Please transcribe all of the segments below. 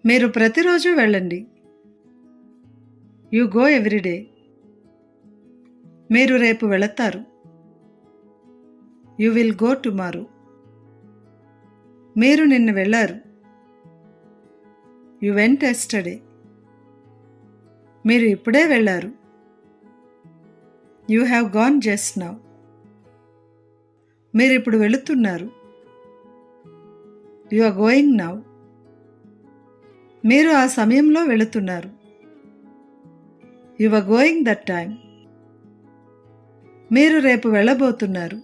మీరు ప్రతిరోజు వెళ్ళండి. You go everyday. మీరు రేపు వెళతారు. You will go tomorrow. మీరు నిన్న వెళ్ళారు. You went yesterday. మీరు ఇప్పుడే వెళ్ళారు. You have gone just now. మీరు ఇప్పుడు వెళుతున్నారు. You are going now. మీరు ఆ సమయంలో వెళుతున్నారు. You are going that time. మీరు రేపు వెళ్ళబోతున్నారు.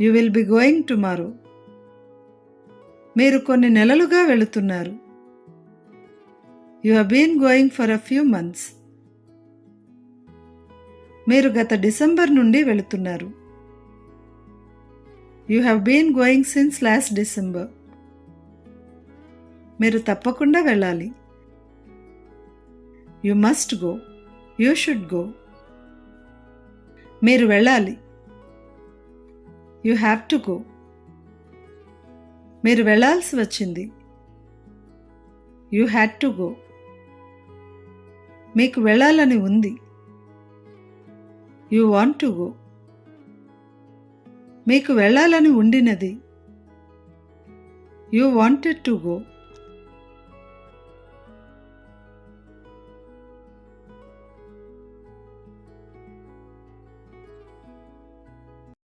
You will be going tomorrow. మీరు కొన్ని నెలలుగా వెళుతున్నారు. You have been going for a few months. మీరు గత డిసెంబర్ నుండి వెళుతున్నారు. You have been going since last December. మీరు తప్పకుండా వెళ్ళాలి. You must go. You should go. మీరు వెళ్ళాలి. You have to go. మీరు వెళ్ళాల్సి వచ్చింది. You had to go. మీకు వెళ్ళాలని ఉంది. You want to go. మీకు వెళ్ళాలని ఉండినది. You wanted to go.